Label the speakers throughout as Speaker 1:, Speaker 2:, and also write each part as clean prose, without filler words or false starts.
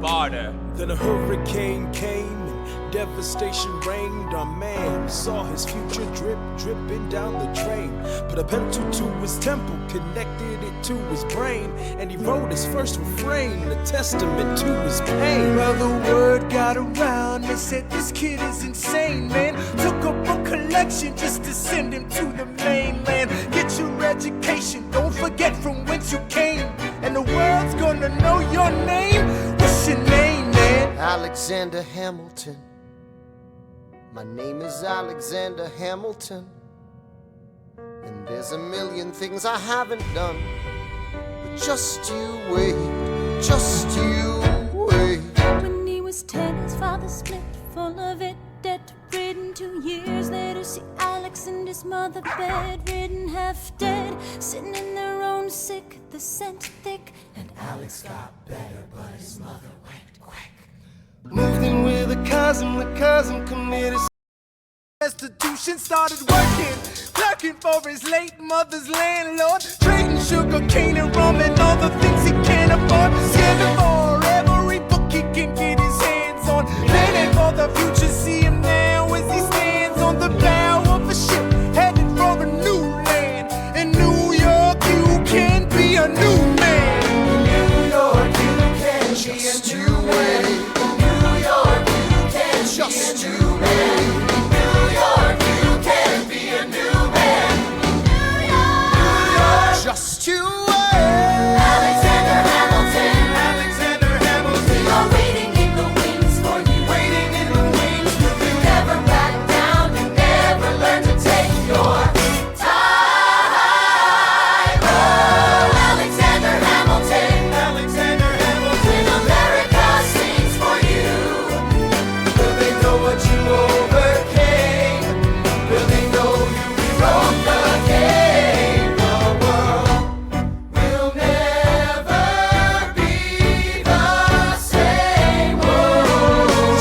Speaker 1: barter.
Speaker 2: Then a hurricane came and devastation reigned. Our man saw his future dripping down the drain. Put a pencil to his temple, connected it to his brain, and he wrote his first refrain, a testament to his pain. Well, the word got around, they said this kid is insane, man. Took a book collection just to send him to the mainland. Get your education, don't forget from whence you came, and the world's gonna know your name. What's your name, man?
Speaker 3: Alexander Hamilton. My name is Alexander Hamilton, and there's a million things I haven't done, but just you wait, just you wait.
Speaker 4: When he was 10, his father split, full of it, debt-ridden. 2 years later, see Alex and his mother bedridden, half dead, sitting in their own sick, the scent thick. And Alex got better, but his mother went quick.
Speaker 2: Moved in with the cousin committed restitution, started working, clerking for his late mother's landlord, trading sugar cane and rum and all the things he can't afford, scamming for every book he can get his hands on, planning for the future. See him now as he stands on the bow of a ship, headed for a new land. In New York you can be a new man.
Speaker 3: In New York you can be a new man. In New York you can just be a new man. Just you wait.
Speaker 4: Alexander Hamilton,
Speaker 3: Alexander Hamilton.
Speaker 4: we are waiting in the wings for you.
Speaker 3: Waiting in the wings for you.
Speaker 4: Never back down, you never learn to take your time. Oh, Alexander Hamilton,
Speaker 3: Alexander Hamilton.
Speaker 4: when America sings for you.
Speaker 3: Will they know what you overcame? Will they know you rewrote the game? The world will never be the same.
Speaker 2: The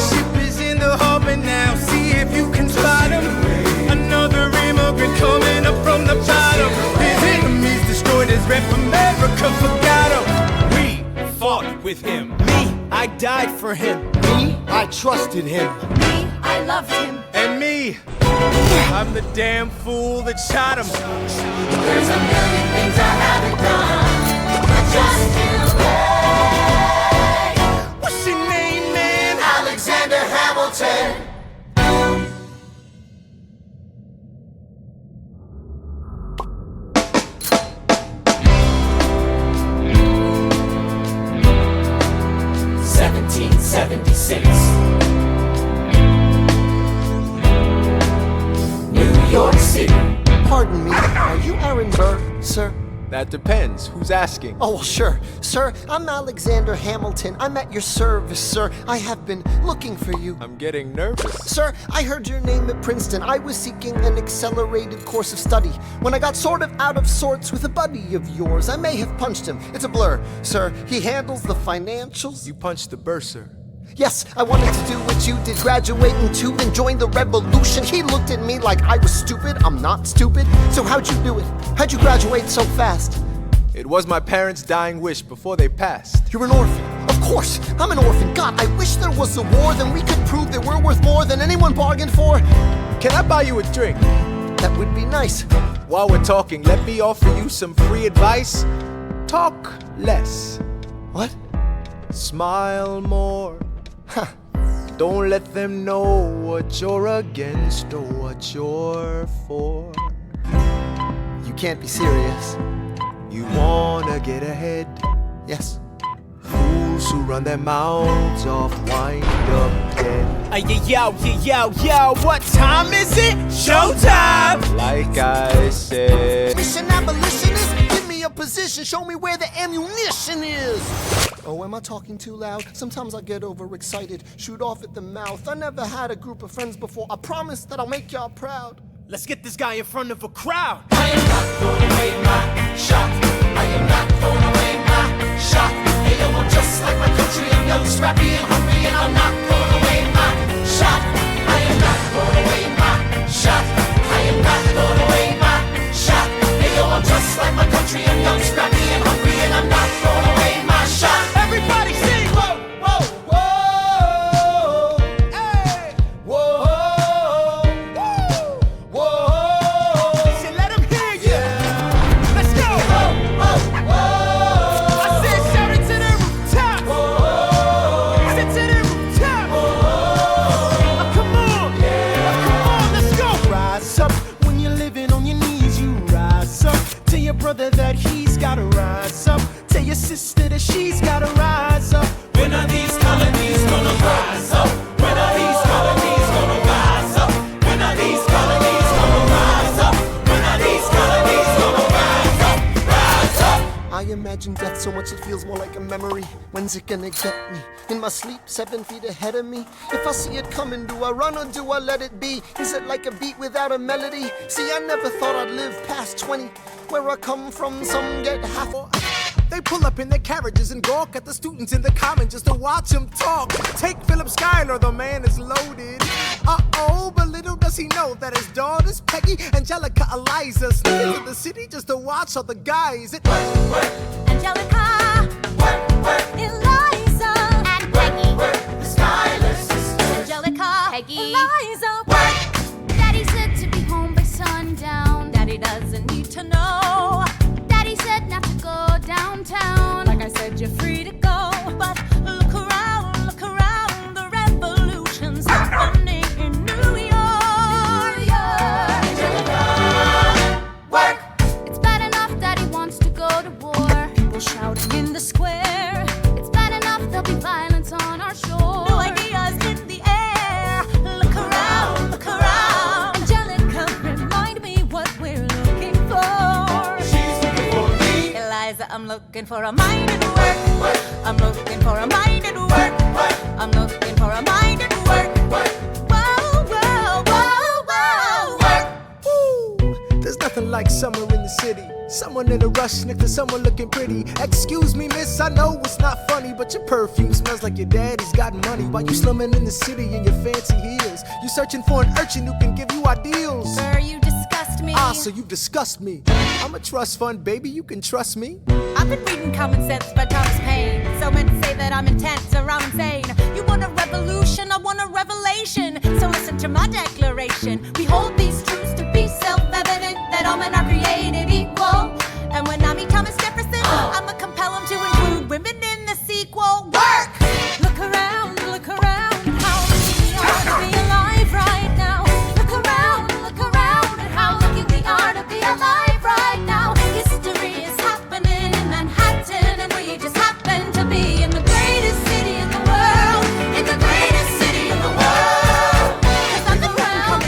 Speaker 2: ship is in the harbor now, see if you can spot him. Another immigrant coming up from the bottom. His enemies destroyed his rep, America forgot him. We fought with him. Me, I died for him.
Speaker 3: Me, I trusted him.
Speaker 4: Me, I loved him.
Speaker 2: And me, I'm the damn fool that shot him.
Speaker 4: There's a million things I haven't done, but just you wait.
Speaker 2: What's your name, man?
Speaker 3: Alexander Hamilton.
Speaker 4: New York City.
Speaker 3: Pardon me, are you Aaron Burr, sir?
Speaker 1: That depends. Who's asking?
Speaker 3: Oh, well, sure. Sir, I'm Alexander Hamilton. I'm at your service, sir. I have been looking for you.
Speaker 1: I'm getting nervous.
Speaker 3: Sir, I heard your name at Princeton. I was seeking an accelerated course of study. When I got sort of out of sorts with a buddy of yours, I may have punched him. It's a blur, sir. He handles the financials.
Speaker 1: You punched the bursar.
Speaker 3: Yes, I wanted to do what you did, graduate in 2 and join the revolution. He looked at me like I was stupid. I'm not stupid. So how'd you do it? How'd you graduate so fast?
Speaker 1: It was my parents' dying wish before they passed.
Speaker 3: You're an orphan. Of course, I'm an orphan. God, I wish there was a war, then we could prove that we're worth more than anyone bargained for.
Speaker 1: Can I buy you a drink?
Speaker 3: That would be nice.
Speaker 1: While we're talking, let me offer you some free advice. Talk less.
Speaker 3: What?
Speaker 1: Smile more. Don't let them know what you're against or what you're for.
Speaker 3: You can't be serious.
Speaker 1: You wanna get ahead.
Speaker 3: Yes.
Speaker 1: Fools who run their mouths off wind up dead.
Speaker 2: Yo, what time is it? Showtime!
Speaker 1: Like I said.
Speaker 3: Mission abolitionist, give me a position, show me where the ammunition is. Oh, am I talking too loud? Sometimes I get overexcited, shoot off at the mouth. I never had a group of friends before. I promise that I'll make y'all proud.
Speaker 2: Let's get this guy in front of a crowd.
Speaker 5: I am not throwing away my shot. I am not throwing away my shot. Hey, yo, I'm just like my country. I'm young, scrappy, and hungry, and I'm not throwing away my shot. I am not throwing away my shot. I am not throwing away my shot. Hey, yo, I'm just like my country. I'm young, scrappy, and hungry, and I'm not throwing away my shot.
Speaker 2: Everybody sing, whoa, whoa.
Speaker 3: approaching death so much it feels more like a memory. When's it gonna get me? In my sleep, 7 feet ahead of me. If I see it coming, do I run or do I let it be? Is it like a beat without a melody? See, I never thought I'd live past 20. Where I come from, some get half.
Speaker 2: They pull up in their carriages and gawk at the students in the common just to watch him talk. Take Philip Schuyler, the man is loaded. Uh-oh, but little does he know that his daughters, Peggy, Angelica, Eliza, sneak into the city just to watch all the guys.
Speaker 4: Angelica, Eliza, and Peggy,
Speaker 5: The Schuyler sisters.
Speaker 4: Angelica, Peggy, Eliza, Daddy said to be home by sundown. Daddy doesn't need to know. Daddy said not to go downtown. Like I said, you're free to go, but look around, the revolution's happening in New York.
Speaker 5: Angelica, work.
Speaker 4: It's bad enough that he wants to go to war. People shouting in the square. It's bad enough there'll be violence on our shore. No ideas in the air. Look around, Angelica, remind me what we're looking for.
Speaker 5: She's looking for me.
Speaker 4: Eliza, I'm looking for a mind at work. I'm looking for a mind at work. I'm looking for a mind at work. Whoa, whoa, whoa, whoa.
Speaker 2: Ooh, there's nothing like summer in the city. Someone in a rush next to someone looking pretty. Excuse me, miss, I know it's not funny, but your perfume smells like your daddy's got money. While you slumming in the city in your fancy heels, you searching for an urchin who can give you ideals.
Speaker 4: Sir, you disgust me.
Speaker 2: Ah, so you disgust me. I'm a trust fund, baby, you can trust me.
Speaker 4: I've been reading Common Sense by Thomas Paine. So men say that I'm intense or I'm insane. You want a revolution, I want a revelation. So listen to my declaration. We hold these truths to be self-evident, that all men are created equal. And when I meet Thomas Jefferson, I'ma compel him to include women in the sequel. Work! Look around, how lucky we are to be alive right now. Look around, how lucky we are to be alive right now. History is happening in Manhattan, and we just happen to be in the greatest city in the world. In the greatest city in the world. 'Cause I'm the crown,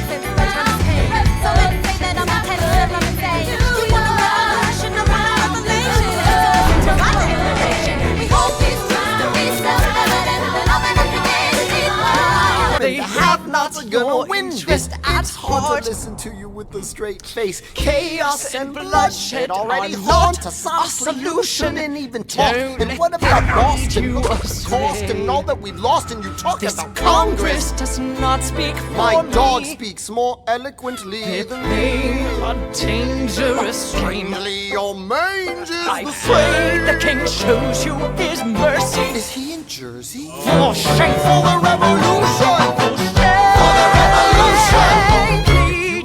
Speaker 4: so let's say that I'm a petty little insane. You want a revolution, I want a revelation. So listen to my declaration. We hold these truths to be self-evident, that all men are created equal.
Speaker 3: They have not your interest
Speaker 5: at
Speaker 3: It's hard to listen to you with a straight face. Chaos and bloodshed already haunt us. Our solution and even talk. And what about Boston? Look at the cost and all that we lost, and you talk about Congress.
Speaker 6: does not speak for
Speaker 3: My
Speaker 6: me.
Speaker 3: dog speaks more eloquently
Speaker 6: It
Speaker 3: than
Speaker 6: may a dangerous stream.
Speaker 3: Plainly, your mange is
Speaker 6: I
Speaker 3: the
Speaker 6: pray
Speaker 3: same.
Speaker 6: the king shows you his mercy.
Speaker 3: Is he in Jersey?
Speaker 6: For shame,
Speaker 3: For the revolution!
Speaker 6: Plead,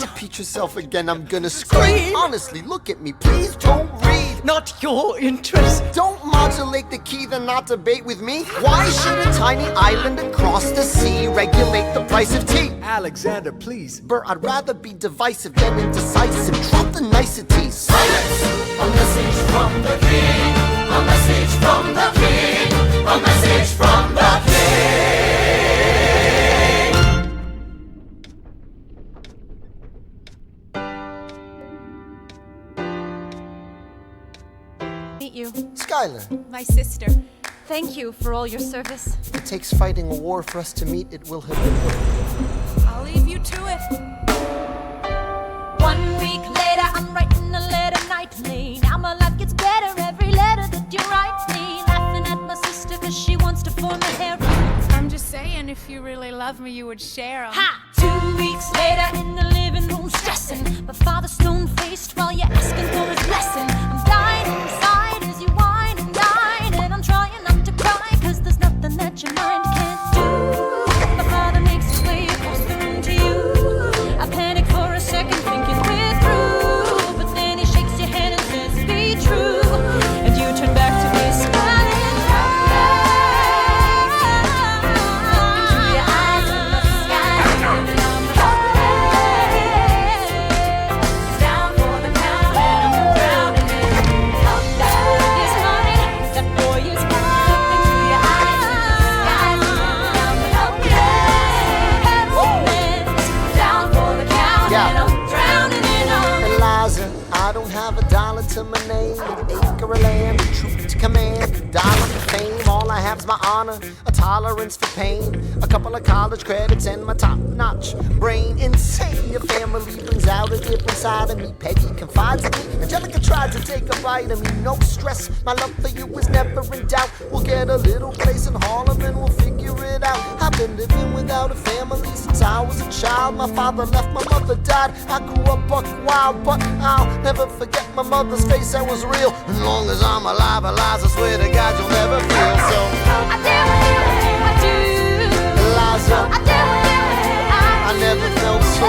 Speaker 3: Repeat yourself again, I'm gonna scream. Honestly, look at me, please don't read.
Speaker 6: not your interest.
Speaker 3: Don't modulate the key, then not debate with me. Why should a tiny island across the sea regulate the price of tea?
Speaker 2: Alexander, please.
Speaker 3: Bert, I'd rather be divisive than indecisive. Drop the niceties.
Speaker 5: Silence! A message from the king. A message from the king. A message from the king.
Speaker 4: Meet you,
Speaker 3: Skylar,
Speaker 4: my sister. Thank you for all your service.
Speaker 3: it takes fighting a war for us to meet. It will have been worth
Speaker 4: I'll leave you to it. 1 week later, I'm writing a letter nightly. Now my life gets better every letter that you write me. Laughing at my sister cause she wants to form a harem.
Speaker 7: I'm just saying, if you really love me, you would share 'em.
Speaker 4: Ha! 2 weeks later in the living room stressing. My father stone-faced while you're asking for his blessing. I'm dying inside as you whine and dine. And I'm trying not to cry cause there's nothing that your mind can't do. My father makes his way across the room to you. I panic for a second thinking we're through. But then he shakes your hand and says be true. And you turn back to me smiling. Into your eyes in the sky. And I'm down for the count and I'm drowning in love.
Speaker 3: my honor, a tolerance for pain, a couple of college credits, and my top-notch brain. Insane, your family brings out a different side of me. Peggy confides in me, Angelica tried to take a bite of me. No stress, my love for you is never in doubt. We'll get a little place in Harlem and we'll figure it out. I've been living without a family since I was a child. My father left, my mother died. I grew up buck wild, but I'll never forget my mother's face, that was real. As long as I'm alive, Eliza, I swear to God you'll never feel so.
Speaker 4: I do,
Speaker 3: Eliza, I never felt so.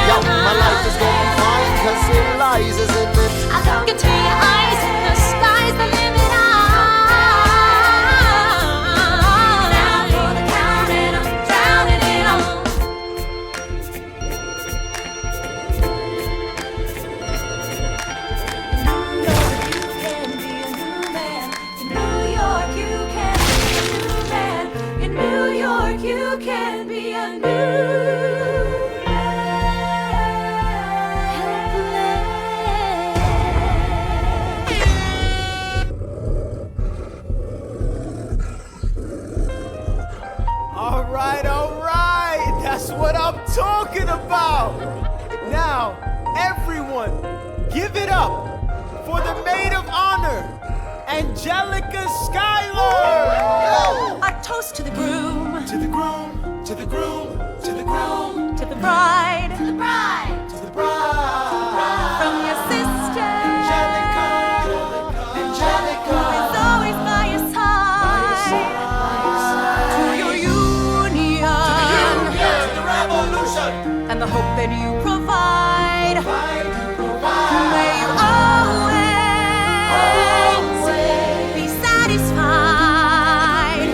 Speaker 3: Yo, my life is gonna be fine, cause Eliza's in it.
Speaker 4: I look into your eyes, the sky's the limit. Down for the count and I'm drowning it all. New York, you can be a new man. In New York, you can be a new man.
Speaker 1: All right, that's what I'm talking about. Now, everyone, give it up for the maid of honor, Angelica Schuyler.
Speaker 6: A toast to the groom,
Speaker 1: To the groom, to the groom, to the groom,
Speaker 6: to the bride,
Speaker 4: To the bride.
Speaker 1: to the bride.
Speaker 6: from your sister,
Speaker 1: Angelica, Angelica.
Speaker 6: who's always by your side, to your union,
Speaker 1: To the revolution.
Speaker 6: and the hope that you provide. May you always be satisfied.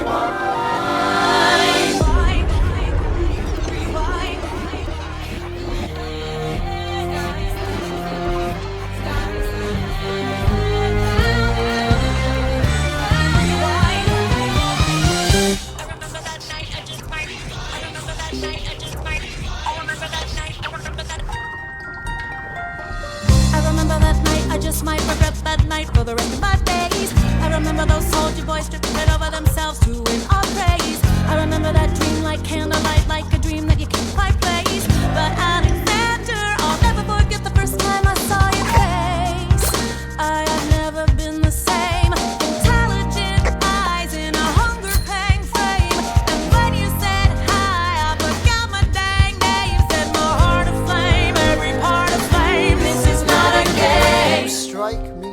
Speaker 4: I remember that night, I just might regret that night for the rest of my days. I remember those soldier boys tripping over themselves to win our praise. I remember that dream like candlelight, like a dream that you can't quite place. But Alexander, I'll never forget the first time I saw your face. I have never been the same. Intelligent eyes in a hunger pang frame. And when you said hi, I forgot my dang name. Set my heart aflame, every part aflame. This is not a game.
Speaker 3: You strike me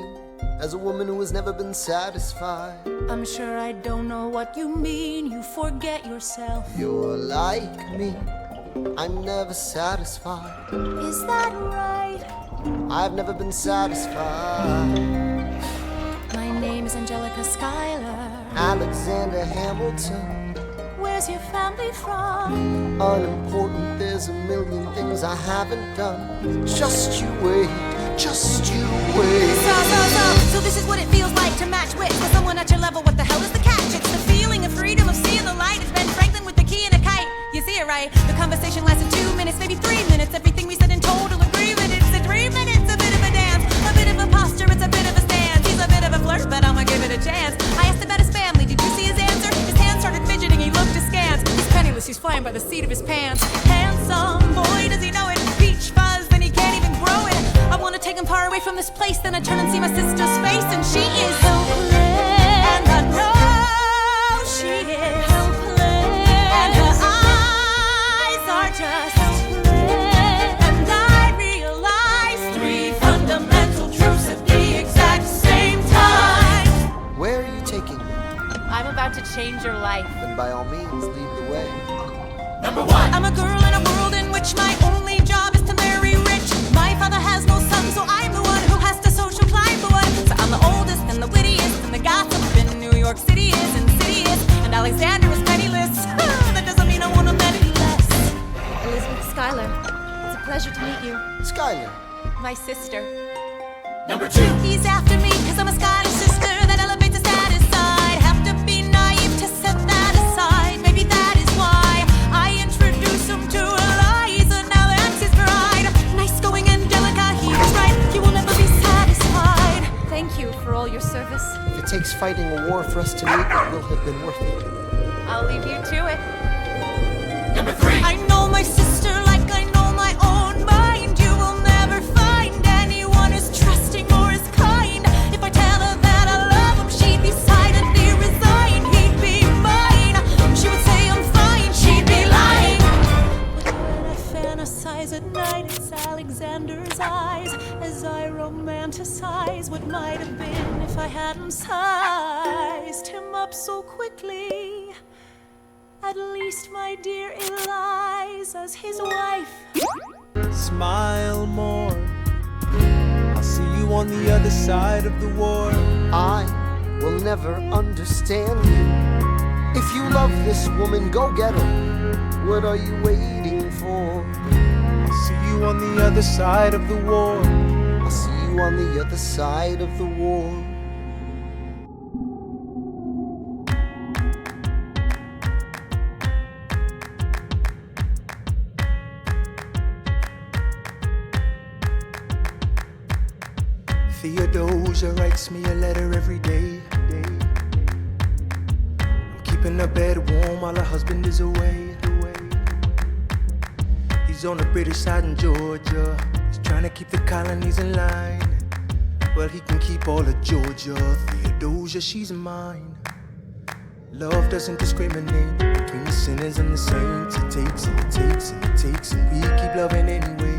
Speaker 3: as a woman who has never been satisfied.
Speaker 4: I'm sure I don't know what you mean. You forget yourself.
Speaker 3: You're like me, I'm never satisfied.
Speaker 4: Is that right?
Speaker 3: I've never been satisfied.
Speaker 4: My name is Angelica Schuyler.
Speaker 3: Alexander Hamilton,
Speaker 4: Where's your family from?
Speaker 3: unimportant, there's a million things I haven't done. Just you wait, just you wait.
Speaker 4: So this is what it feels like to match wits with someone at your level. What the hell is the catch? It's the feeling of freedom, of seeing the light. It's Ben Franklin with the key and a kite. You see it right? The conversation lasted 2 minutes, maybe 3 minutes. Everything we said in total agreement. It's a 3 minutes, a bit of a dance, a bit of a posture, it's a bit of a stance. He's a bit of a flirt, but I'ma give it a chance. I asked about his family, did you see his answer? His hands started fidgeting, he looked askance. He's penniless, he's flying by the seat of his pants. Handsome, boy, does he know it? Peach fuzz, and he can't even grow it. I wanna take him far away from this place, then I turn and see my sister's face, and she is helpless. And I know she is helpless. And her eyes are just helpless. And I realize 3 fundamental truths at the exact same time.
Speaker 3: Where are you taking me?
Speaker 7: I'm about to change your life.
Speaker 3: Then by all means, lead the way.
Speaker 5: Number one.
Speaker 4: I'm a girl in a world in which my only job is to marry rich. My father has no son, so I'm the one who has to social climb the one. So I'm the oldest and the wittiest, and the gossip in New York City is insidious. And Alexander is penniless. That doesn't mean I want him any less. Elizabeth Schuyler, it's a pleasure to meet you.
Speaker 3: Schuyler,
Speaker 4: My sister.
Speaker 5: Number two.
Speaker 4: He's after me, cause I'm a Scottish sister that elevates the status side. Have to be naive to set that aside. Maybe that is why I introduce him to Eliza. Now that's his bride. Nice going, Angelica, he was right. You will never be satisfied.
Speaker 6: you for all your service.
Speaker 3: If it takes fighting a war for us to meet, it will have been worth it.
Speaker 7: I'll leave you to it.
Speaker 5: Number 3.
Speaker 6: I know my sister like I know my own mind. You will never find anyone as trusting or as kind. If I tell her that I love him, she'd be silently resigned. He'd be mine. She would say I'm fine. She'd be lying. But when I fantasize at night, it's Alexander's eyes as I romanticize what might have been if I hadn't sized him up so quickly. At least, my dear Eliza's his wife.
Speaker 2: Smile more. I'll see you on the other side of the war.
Speaker 3: I will never understand you. If you love this woman, go get her. What are you waiting for?
Speaker 2: I'll see you on the other side of the war.
Speaker 3: I'll see you on the other side of the war.
Speaker 2: Theodosia writes me a letter every day. I'm keeping her bed warm while her husband is away. He's on the British side in Georgia. He's trying to keep the colonies in line. Well, he can keep all of Georgia. Theodosia, she's mine. Love doesn't discriminate between the sinners and the saints. It takes and it takes and it takes, and we keep loving anyway.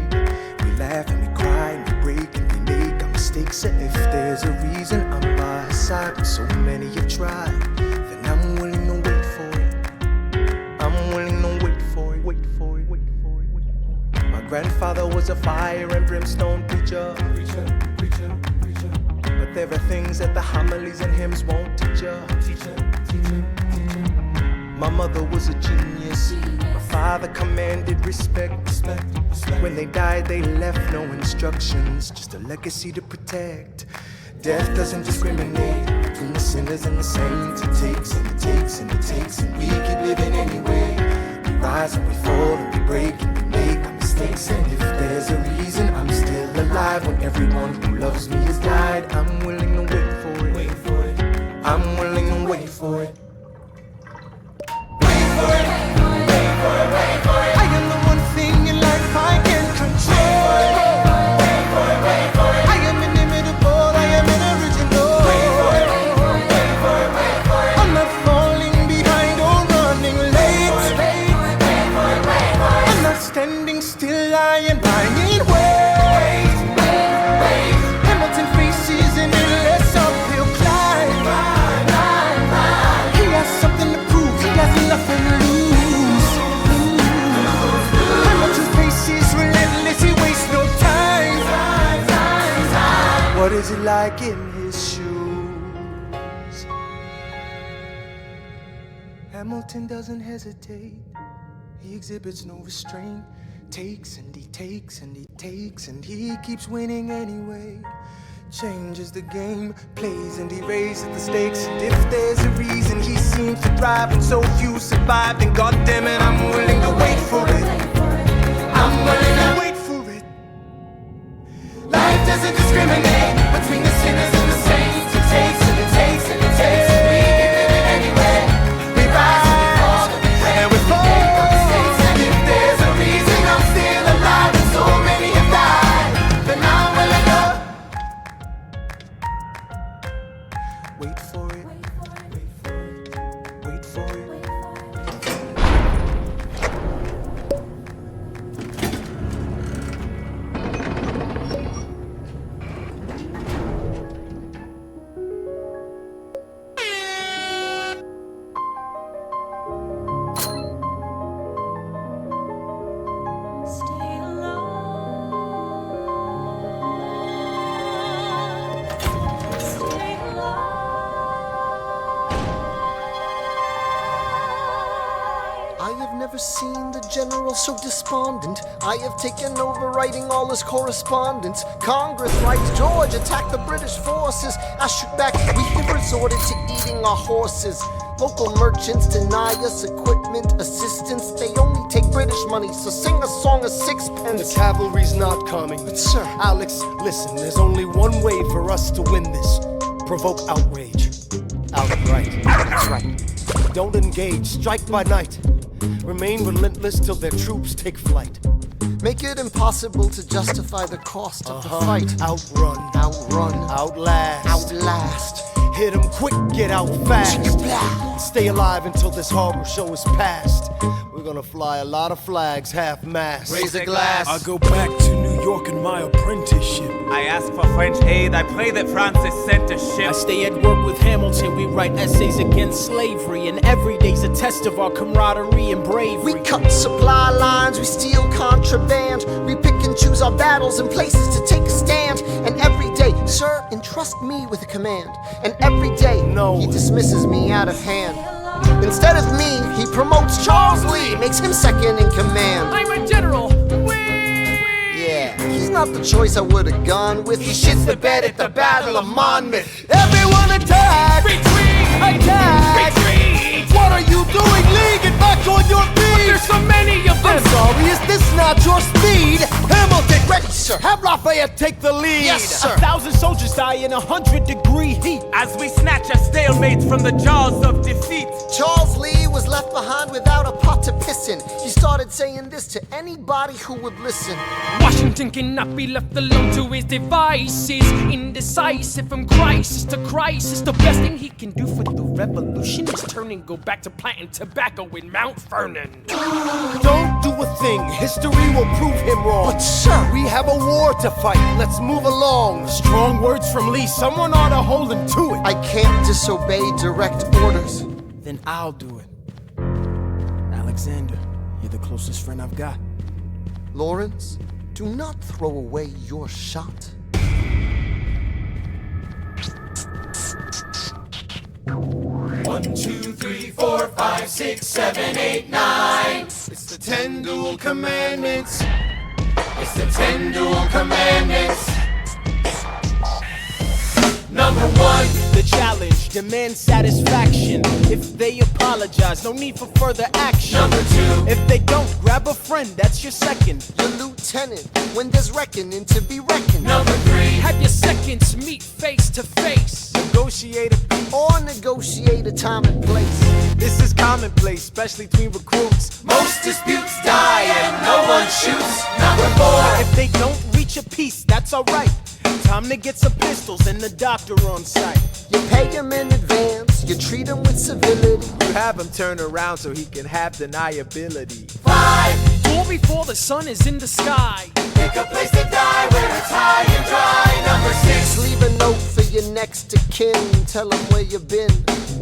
Speaker 2: We laugh and we cry and we break and we make our mistakes. So if there's a reason I'm by her side, but so many have tried, then I'm willing to wait for it. I'm willing to wait for it, wait for it, wait for it, wait for it. My grandfather was a fire and brimstone preacher. But there are things that the homilies and hymns won't teach ya. My mother was a genius. My father commanded respect. When they died, they left no instructions, just a legacy to protect. Death doesn't discriminate between the sinners and the saints. It takes and it takes and it takes, and we keep living anyway. We rise and we fall and we break and we make our mistakes. And if there's a reason I'm still alive when everyone who loves me has died, I'm willing to wait for it. I'm willing to wait for it. I am the one thing in life I can control. I am inimitable, I am original. I'm not falling behind or running late. I'm not standing still, I am lying in wait. Hamilton faces an endless uphill climb. He has something to prove, he has nothing to lose. What is it like in his shoes? Hamilton doesn't hesitate. He exhibits no restraint. Takes and he takes and he takes, and he keeps winning anyway. Changes the game, plays and he raises the stakes. And if there's a reason he seems to thrive and so few survive, then goddammit, I'm willing to wait for it. I'm willing to wait for it. Life doesn't discriminate between the sinners and the saints. It takes and it takes and it takes, and we keep living anyway. We rise and we fall and we make our mistakes. And if there's a reason I'm still alive and so many have died, then I'm willing to wait for it. Wait for it. Wait for it.
Speaker 4: Stay alive. Stay alive.
Speaker 3: I have never seen the general so despondent. I have taken over writing all his correspondence. Congress writes, George attacked the British forces. I shoot back, we have resorted to eating our horses. Local merchants deny us equipment, assistance. They only take British money, so sing a song of sixpence.
Speaker 8: The cavalry's not coming.
Speaker 3: But sir,
Speaker 8: Alex, listen, there's only one way for us to win this. provoke outrage. Outright. That's right. Don't engage. Strike by night. Remain relentless till their troops take flight.
Speaker 3: Make it impossible to justify the cost of the fight.
Speaker 8: Outrun.
Speaker 3: Outrun.
Speaker 8: Outlast.
Speaker 3: Outlast.
Speaker 8: Hit 'em quick, get out fast. Stay alive until this horrible show is past. We're gonna fly a lot of flags, half-mast.
Speaker 3: Raise a glass.
Speaker 2: I go back to New York in my apprenticeship.
Speaker 9: I ask for French aid, I pray that France is sent a ship.
Speaker 1: I stay at work with Hamilton, we write essays against slavery, and every day's a test of our camaraderie and bravery.
Speaker 3: We cut supply lines, we steal contraband. We pick and choose our battles and places to take a stand. And every day, sir, entrust me with a command. And every day,
Speaker 8: No.
Speaker 3: he dismisses me out of hand. Instead of me, he promotes Charles Lee, makes him second in command.
Speaker 1: I'm a general.
Speaker 3: Yeah, he's not the choice I would've gone with. He shits the bed at the Battle of Monmouth.
Speaker 8: Everyone attack!
Speaker 1: Retreat!
Speaker 8: Attack!
Speaker 1: Retreat!
Speaker 8: What are you doing, Lee? Get back on your feet!
Speaker 1: There's so many of them!
Speaker 8: I'm sorry, is this not your speed? Hamilton,
Speaker 3: Ready, sir.
Speaker 8: have Lafayette take the lead.
Speaker 3: Yes, sir.
Speaker 1: 1,000 soldiers die in 100-degree heat.
Speaker 9: As we snatch a stalemate from the jaws of defeat.
Speaker 3: Charles Lee was left behind without a pot to piss in. He started saying this to anybody who would listen.
Speaker 10: Washington cannot be left alone to his devices. Indecisive from crisis to crisis. The best thing he can do for the revolution is turn and go back to planting tobacco in Mount Vernon.
Speaker 8: Don't do a thing, history will prove him wrong.
Speaker 3: But sir,
Speaker 8: We have a war to fight, let's move along.
Speaker 1: Strong words from Lee, someone ought to hold him to it.
Speaker 3: I can't disobey direct orders.
Speaker 1: Then I'll do it. Alexander, you're the closest friend I've got.
Speaker 3: Lawrence, do not throw away your shot.
Speaker 5: One, two, three, four, five, 6, 7, 8, 9.
Speaker 8: It's the 10 dual commandments.
Speaker 5: It's the 10 dual commandments. Number 1.
Speaker 1: The challenge, demand satisfaction. If they apologize, no need for further action.
Speaker 5: Number 2.
Speaker 1: If they don't, grab a friend, that's your second.
Speaker 3: Your lieutenant, when there's reckoning to be reckoned.
Speaker 5: Number 3.
Speaker 10: Have your seconds meet face to face.
Speaker 1: Negotiate a peace.
Speaker 3: Or negotiate a time and place.
Speaker 1: This is commonplace, especially between recruits.
Speaker 5: Most disputes die and no one shoots. Number 4.
Speaker 1: If they don't reach a peace, that's alright. Time to get some pistols and the doctor on site.
Speaker 3: You pay him in advance, you treat him with civility.
Speaker 1: You have him turn around so he can have deniability.
Speaker 5: 5.
Speaker 10: Or before the sun is in the sky.
Speaker 5: Pick a place to die where it's high and dry. Number 6.
Speaker 3: Leave a note for your next of kin, tell him where you've been.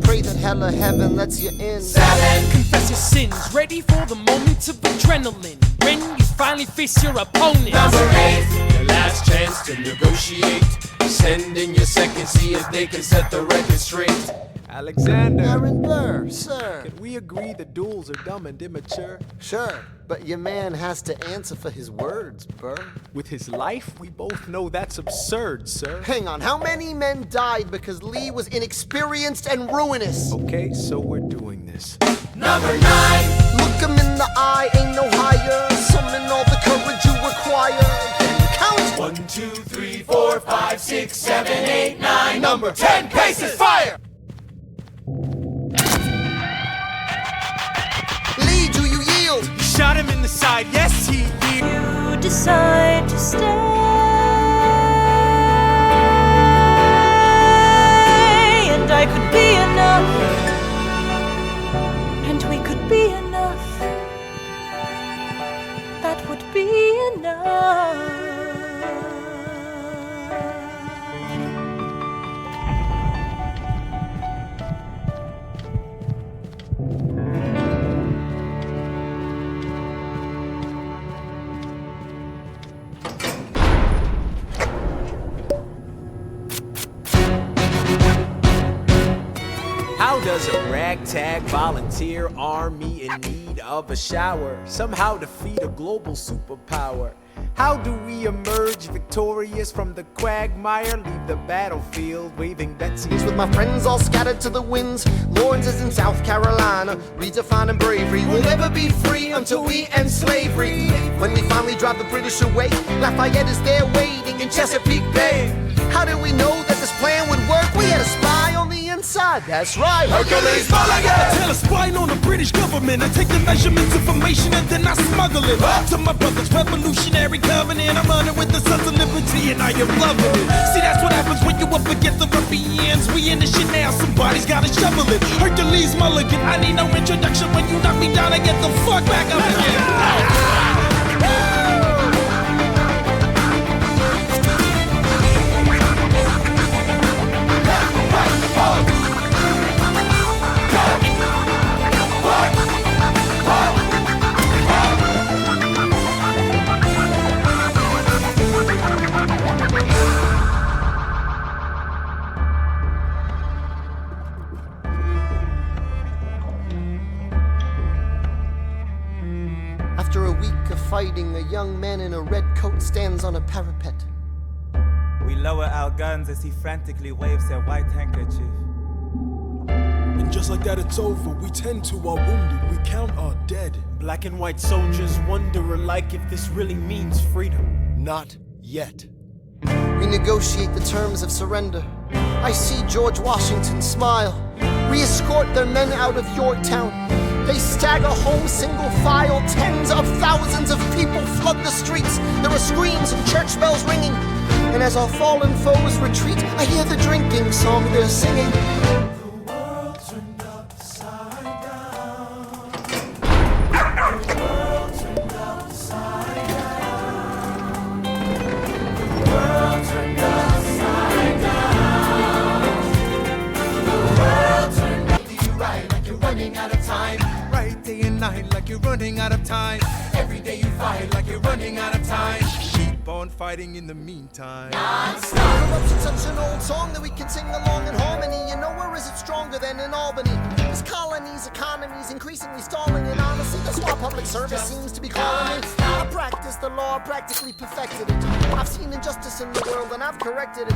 Speaker 3: Pray that hell or heaven lets you in.
Speaker 5: 7.
Speaker 10: Confess your sins, ready for the moments of adrenaline. When you finally face your opponent.
Speaker 5: Number 8.
Speaker 2: Your last chance to negotiate. Send in your second, see if they can set the record straight.
Speaker 1: Alexander,
Speaker 3: Aaron Burr, sir.
Speaker 1: can we agree the duels are dumb and immature?
Speaker 3: Sure, but your man has to answer for his words, Burr.
Speaker 1: With his life, we both know that's absurd, sir.
Speaker 3: Hang on, how many men died because Lee was inexperienced and ruinous?
Speaker 1: Okay, so we're doing this.
Speaker 5: Number 9.
Speaker 3: Look him in the eye, ain't no higher. Summon all the courage you require. Then count.
Speaker 5: 1, 2, 3, 4, 5, 6, 7, 8, 9. Number 10 paces. Fire.
Speaker 3: Lee, do you yield?
Speaker 1: Shot him in the side, yes, he did.
Speaker 4: You decide to stay, and I could be enough, and we could be enough. That would be enough.
Speaker 1: How does a ragtag volunteer army in need of a shower somehow defeat a global superpower? How do we emerge victorious from the quagmire, leave the battlefield waving Betsy's
Speaker 3: With my friends all scattered to the winds. Lawrence is in South Carolina, redefining bravery. We'll never be free until we end slavery. When we finally drive the British away, Lafayette is there waiting in Chesapeake Bay. How did we know that this plan would work? We had That's right,
Speaker 5: Hercules Mulligan.
Speaker 2: Tell a spine on the British government. I take the measurements of formation and then I smuggle it to my brother's revolutionary covenant. I'm running with the Sons of Liberty and I am loving it. See, that's what happens when you up against the ruffians. We in the shit now, somebody's gotta shovel it. Hercules Mulligan, I need no introduction. When you knock me down, I get the fuck back up again.
Speaker 3: After a week of fighting, a young man in a red coat stands on a parapet.
Speaker 9: We lower our guns as he frantically waves their white handkerchief.
Speaker 2: And just like that, it's over. We tend to our wounded, we count our dead.
Speaker 1: Black and white soldiers wonder alike if this really means freedom.
Speaker 2: Not yet.
Speaker 3: We negotiate the terms of surrender. I see George Washington smile. We escort their men out of Yorktown. They stagger home single file. Tens of thousands of people flood the streets. There are screams and church bells ringing. And as our fallen foes retreat, I hear the drinking song they're singing.
Speaker 5: The world turned upside down. The world turned upside down. The world turned upside down. The world turned up. Do you ride like you're running out of time?
Speaker 2: Right day and night like you're running out of time.
Speaker 5: Every day you fight like you're running out of time.
Speaker 2: Keep on fighting in the meantime.
Speaker 3: Corruption's such an old song that we can sing along in harmony. And nowhere is it stronger than in Albany. This colony's economy's increasingly stalling, and honestly, that's why public service seems to be calling me. I practice the law, practically perfected it. I've seen injustice in the world, and I've corrected it.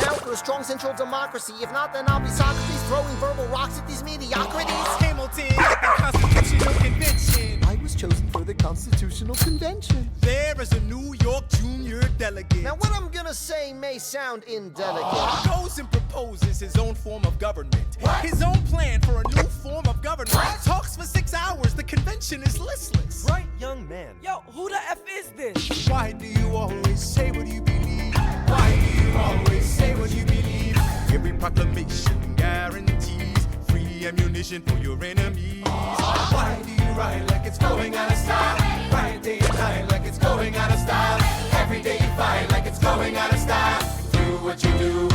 Speaker 3: Now for a strong central democracy. If not, then I'll be Socrates throwing verbal rocks at these mediocrities.
Speaker 1: Hamilton, the Constitutional Convention.
Speaker 3: I was chosen for the Constitutional Convention.
Speaker 1: There is a New York junior delegate.
Speaker 3: Now what I'm gonna say may sound indelicate.
Speaker 1: Goes and proposes his own form of government. His own plan for a new form of government. Talks for 6 hours, the convention is listless.
Speaker 8: Right, young man.
Speaker 10: Yo, who the F is this?
Speaker 1: Why do you always say what you believe? Why do you always say what you believe? Every proclamation guarantees free ammunition for your enemies.
Speaker 5: Why do you ride like it's going out of style? Ride day and night like it's going out of style. Every day you fight like it's going out of style. Do what you do.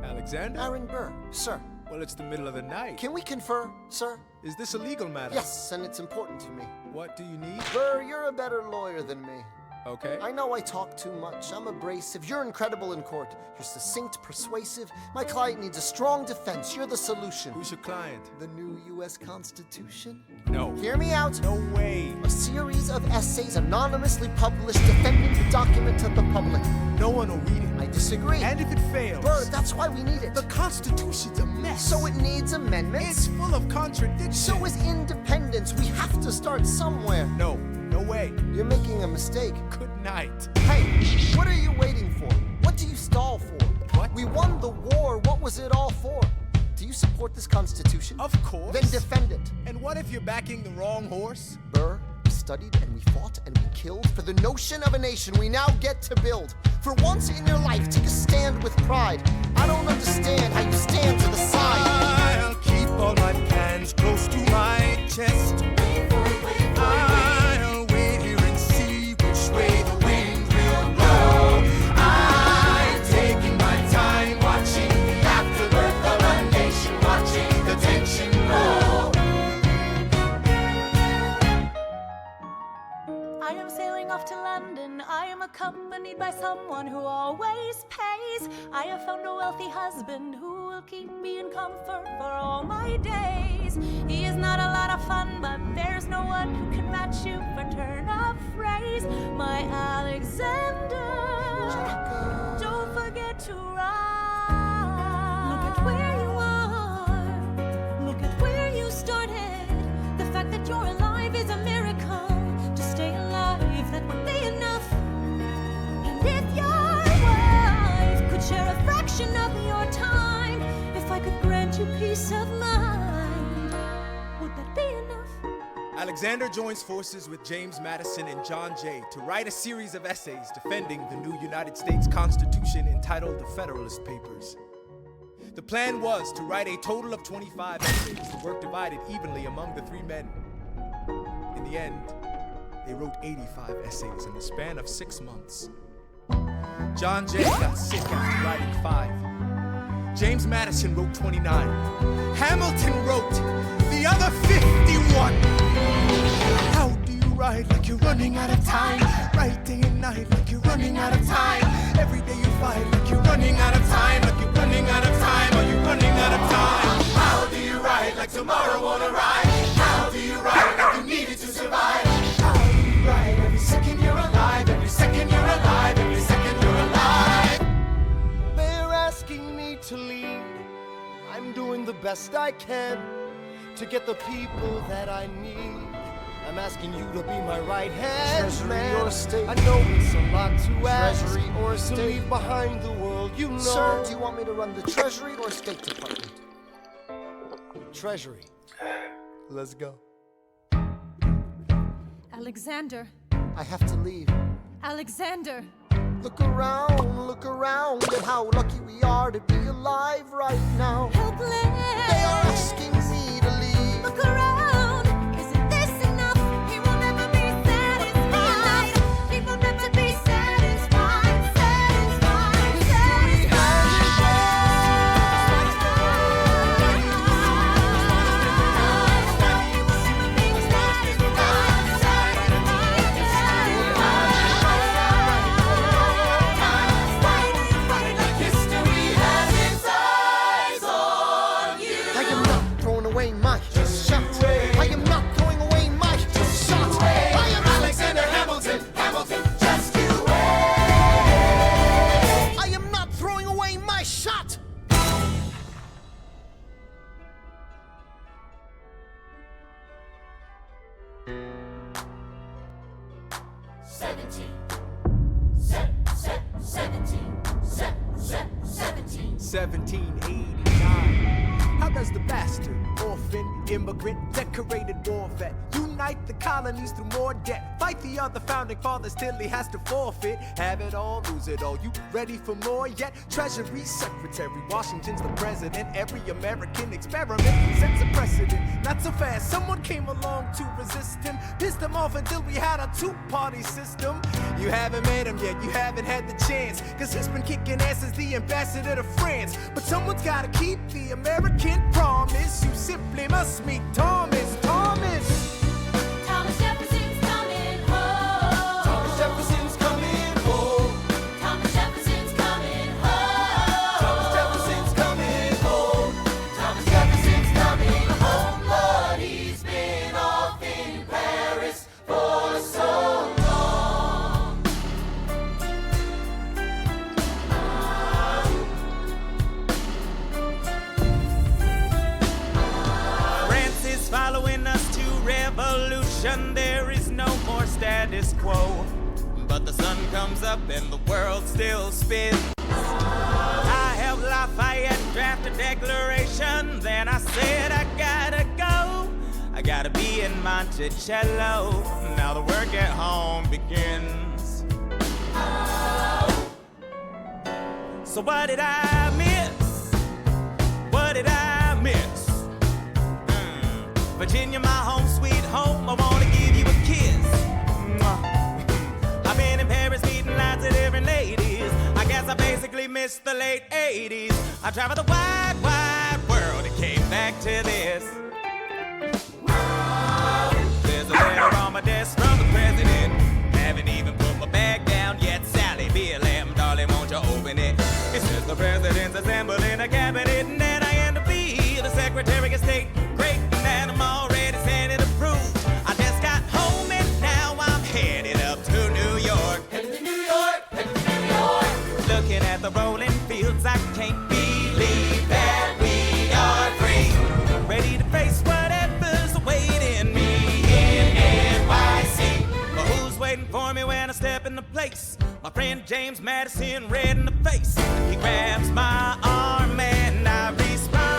Speaker 2: Alexander?
Speaker 3: Aaron Burr, sir.
Speaker 2: Well, it's the middle of the night.
Speaker 3: Can we confer, sir?
Speaker 2: Is this a legal matter?
Speaker 3: Yes, and it's important to me.
Speaker 2: What do you need?
Speaker 3: Burr, you're a better lawyer than me.
Speaker 2: Okay.
Speaker 3: I know I talk too much. I'm abrasive. You're incredible in court. You're succinct, persuasive. My client needs a strong defense. You're the solution.
Speaker 2: Who's your client?
Speaker 3: The new U.S. Constitution?
Speaker 2: No.
Speaker 3: Hear me out.
Speaker 2: No way.
Speaker 3: A series of essays anonymously published defending the document to the public.
Speaker 1: No one will read it.
Speaker 3: I disagree.
Speaker 1: And if it fails,
Speaker 3: Burr, that's why we need it.
Speaker 1: the Constitution's a mess.
Speaker 3: So it needs amendments.
Speaker 1: It's full of contradictions.
Speaker 3: So is independence. We have to start somewhere.
Speaker 1: No, no way.
Speaker 3: You're making a mistake.
Speaker 1: Good night.
Speaker 3: Hey, what are you waiting for? What do you stall for?
Speaker 1: What?
Speaker 3: We won the war. What was it all for? Do you support this Constitution?
Speaker 1: Of course.
Speaker 3: Then defend it.
Speaker 1: And what if you're backing the wrong horse?
Speaker 3: Burr, we studied and we fought and we killed for the notion of a nation we now get to build. For once in your life, take a stand with pride. I don't understand how you stand to the side.
Speaker 1: I'll keep all my plans close to my chest. I'll wait here and see which way the wind will blow. I'm taking my time watching the afterbirth of a nation, watching the tension grow.
Speaker 4: I am sailing off to London. I am accompanied by someone who always pays. I have found a wealthy husband who will keep me in comfort for all my days. He is not a lot of fun, but there's no one who can match you for turn of phrase. My Alexander, don't forget to ride. Look at where you are. Look at where you started. The fact that you're alive is a miracle. To stay alive, that would be enough. And if your wife could share a fraction of your time, I could grant you peace of mind, would that be enough?
Speaker 1: Alexander joins forces with James Madison and John Jay to write a series of essays defending the new United States Constitution entitled the Federalist Papers. The plan was to write a total of 25 essays, the work divided evenly among the three men. In the end, they wrote 85 essays in the span of 6 months. John Jay got sick after writing 5. James Madison wrote 29. Hamilton wrote the other 51. How do you write like you're running out of time? Write day and night like you're running out of time. Every day you fight like you're running out of time. Like you're running out of time. Are you running out of time?
Speaker 5: How do you write like tomorrow won't arrive? How do you write like you needed to survive? How do you write every second you're alive? Every second you're alive. Every second you're alive.
Speaker 8: They're asking me to lead. I'm doing the best I can to get the people that I need. I'm asking you to be my right hand,
Speaker 3: Treasury
Speaker 8: man.
Speaker 3: or state?
Speaker 8: I know it's a lot to ask.
Speaker 3: Treasury or
Speaker 8: to
Speaker 3: state?
Speaker 8: leave behind the world, you know.
Speaker 3: Sir, do you want me to run the Treasury or State Department?
Speaker 8: Treasury. Let's go.
Speaker 4: Alexander,
Speaker 3: I have to leave.
Speaker 4: Alexander.
Speaker 3: Look around at how lucky we are to be alive right now.
Speaker 4: Helpless.
Speaker 3: They are asking me to leave.
Speaker 4: Look around. Isn't this enough? He will never be satisfied. He will never be satisfied.
Speaker 5: History has its eyes on you.
Speaker 3: I am not throwing away my shot. I am not throwing away my shot. I am
Speaker 5: Alexander Hamilton, Hamilton, just you wait.
Speaker 3: I am not throwing away my shot.
Speaker 1: 1789. How does the bastard, orphan, immigrant, decorated war vet unite the colonies through more debt? Fight the other founding fathers till he has to forfeit. Have it all, lose it all. You ready for more yet? Treasury Secretary, Washington's the president. Every American experiment sets a precedent. Not so fast, someone came along to resist him. Pissed him off until we had a two-party system. You haven't met him yet, you haven't had the chance, cause he's been kicking ass as the ambassador to France. But someone's gotta keep the American promise. You simply must meet Thomas.
Speaker 4: Thomas Jefferson's coming home.
Speaker 5: Thomas Jefferson's coming home.
Speaker 4: Thomas Jefferson's coming home.
Speaker 5: Thomas Jefferson's coming home. Thomas Jefferson's coming home. But he's been off in Paris for so long.
Speaker 9: France is following us to revolution. There is no more status quo. But the sun comes up and the world still spins. I helped Lafayette draft a declaration. Then I said I gotta go. I gotta be in Monticello. Now the work at home begins. So what did I miss? What did I miss? Virginia, my home sweet home, I wanna give you a kiss. Mwah. I've been in Paris meeting lots of different ladies. I guess I basically missed the late 80s. I traveled the wide, wide world and came back to this. There's a letter on my desk from the president. Haven't even put my bag down yet. Sally, BLM, darling, won't you open it? It says the president's assembling a cabinet, and then I end up being the Secretary of State. Great, and I'm already Senate approved. I just got home and now I'm headed up to New York.
Speaker 5: Headed to New York, headed to New York.
Speaker 9: Looking at the rolling fields, I can't believe that we are free. Ready to face whatever's awaiting me in NYC. But who's waiting for me when I step into place? My friend James Madison, red in the face. He grabs my arm and I respond.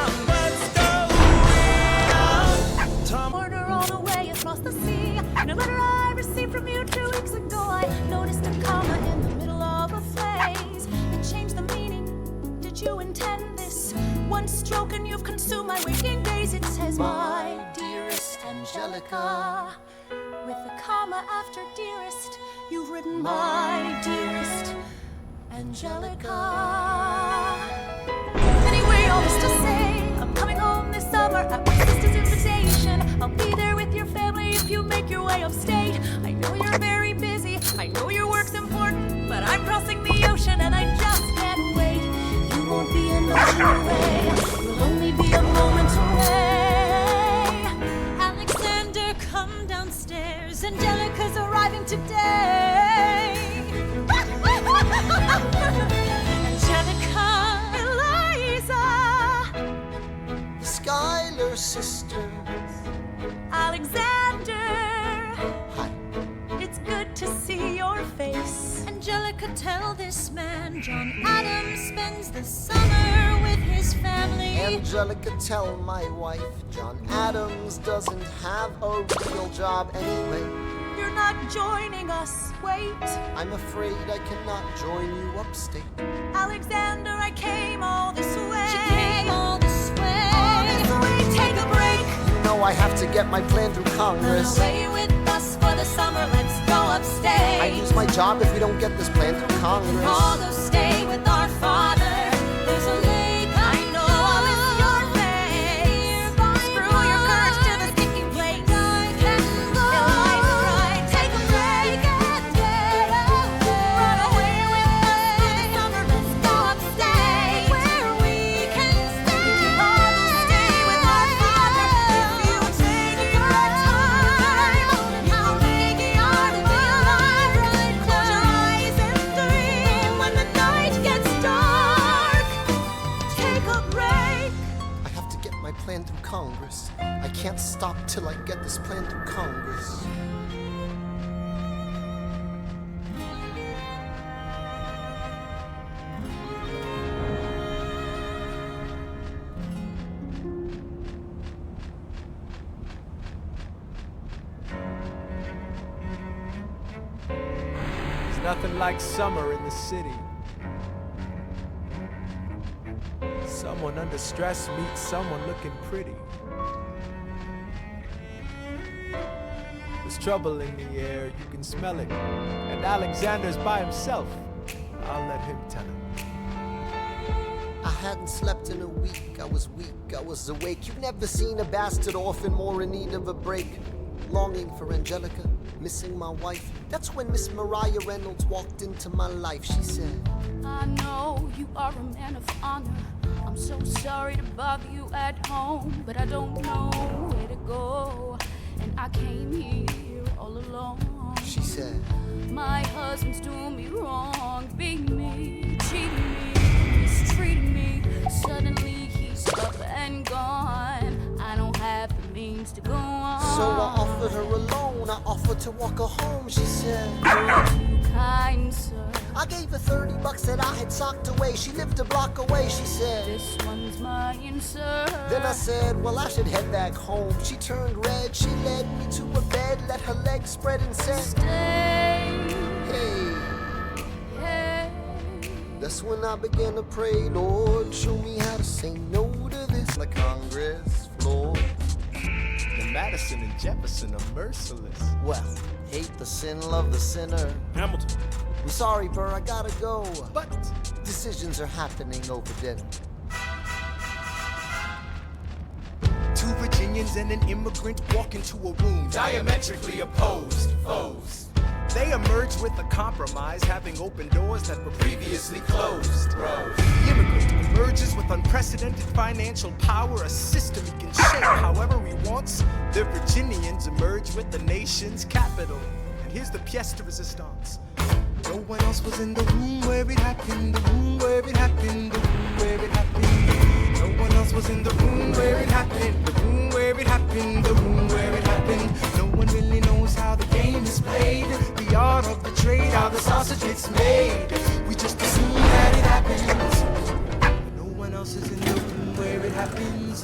Speaker 6: one stroke and you've consumed my waking days. It says, my dearest Angelica. With a comma after dearest, you've written my dearest Angelica. Anyway, all this to say, I'm coming home this summer at my sister's invitation. I'll be there with your family if you make your way upstate. I know you're very busy, I know your work's important, but I'm crossing the ocean and I just can't wait. You won't be an ocean away, you'll only be a moment away.
Speaker 4: Alexander, come downstairs. Angelica's arriving today. Angelica, Eliza,
Speaker 3: The Schuyler sisters.
Speaker 6: Alexander,
Speaker 3: Hi.
Speaker 6: it's good to see your face.
Speaker 4: Angelica, tell this man John Adams spends the summer with his family.
Speaker 3: Angelica, tell my wife John Adams doesn't have a real job anyway.
Speaker 6: You're not joining us, wait.
Speaker 3: I'm afraid I cannot join you upstate.
Speaker 6: Alexander, I came all this way.
Speaker 4: She came all this way.
Speaker 6: All this way, take a break.
Speaker 3: You know I have to get my plan through
Speaker 6: Run
Speaker 3: Congress.
Speaker 6: away with us for the summer, let's go upstate.
Speaker 3: I lose my job if we don't get this plan through Congress.
Speaker 6: All those stay with our father. There's a lake, I know, I'll miss your face. Screw your courage to the sticky place. Eliza, right, take a break and get away. Run away with us for the summer, let's go upstate. Where we can stay. All those stay with our father. If you take your time, you'll make it hard to be alive. Close your eyes and dream when the night gets dark. Take a break.
Speaker 3: I have to get my plan through Congress. I can't stop till I get this plan through Congress.
Speaker 1: There's nothing like summer in the city. Someone under stress meets someone looking pretty. There's trouble in the air, you can smell it. And Alexander's by himself. I'll let him tell it.
Speaker 3: I hadn't slept in a week, I was weak, I was awake. You've never seen a bastard orphan more in need of a break. Longing for Angelica, missing my wife. That's when Miss Mariah Reynolds walked into my life. She said,
Speaker 6: I know you are a man of honor. I'm so sorry to bother you at home, but I don't know where to go. And I came here all alone.
Speaker 3: she said,
Speaker 6: My husband's doing me wrong, beating me, cheating me, mistreating me. Suddenly he's up and gone. I don't have the means to go on.
Speaker 3: so I offered her a loan. I offered to walk her home. She said,
Speaker 6: Too kind, sir.
Speaker 3: I gave her $30 that I had socked away. She lived a block away. She said,
Speaker 6: This one's mine, sir.
Speaker 3: then I said, well, I should head back home. She turned red. She led me to a bed, let her legs spread and said,
Speaker 6: Stay.
Speaker 3: hey.
Speaker 6: Hey.
Speaker 3: That's when I began to pray, Lord, show me how to say no to this. The Congress floor.
Speaker 1: The Madison and Jefferson are merciless.
Speaker 3: Well, hate the sin, love the sinner.
Speaker 2: Hamilton.
Speaker 3: I'm sorry, Burr, I gotta go.
Speaker 1: But
Speaker 3: Decisions are happening over dinner.
Speaker 1: two Virginians and an immigrant walk into a room
Speaker 5: Diametrically opposed foes.
Speaker 1: They emerge with a compromise, having opened doors that were
Speaker 5: Previously closed.
Speaker 1: The immigrant emerges with unprecedented financial power, a system he can shape however he wants. The Virginians emerge with the nation's capital. And here's the pièce de résistance. No one else was in the room where it happened, the room where it happened, the room where it happened. No one else was in the room where it happened, the room where it happened, the room where it happened. No one really knows how the game is played, the art of the trade, how the sausage gets made. We just assume that it happens, but no one else is in the room where it happens.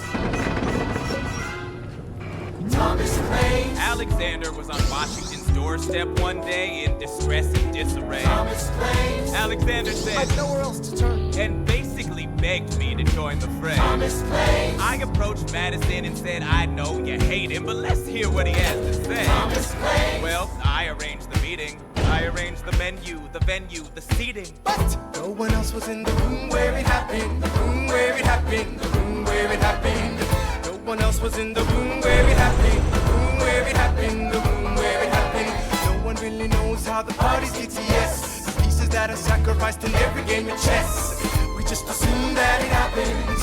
Speaker 5: Thomas claims.
Speaker 9: Alexander was on Washington's doorstep one day in distress and disarray.
Speaker 5: Thomas claims.
Speaker 9: Alexander said,
Speaker 3: I've nowhere else to turn.
Speaker 9: and basically begged me to join the fray. I approached Madison and said, I know you hate him, but let's hear what he has to say. Well, I arranged the meeting. I arranged the menu, the venue, the seating.
Speaker 2: But no one else was in the room where it happened, the room where it happened, the room where it happened. No one else was in the room where it happened, the room where it happened, the room where it happened. No one really knows how the parties get to yes. The pieces that are sacrificed in every game of chess. We just assume that it happens.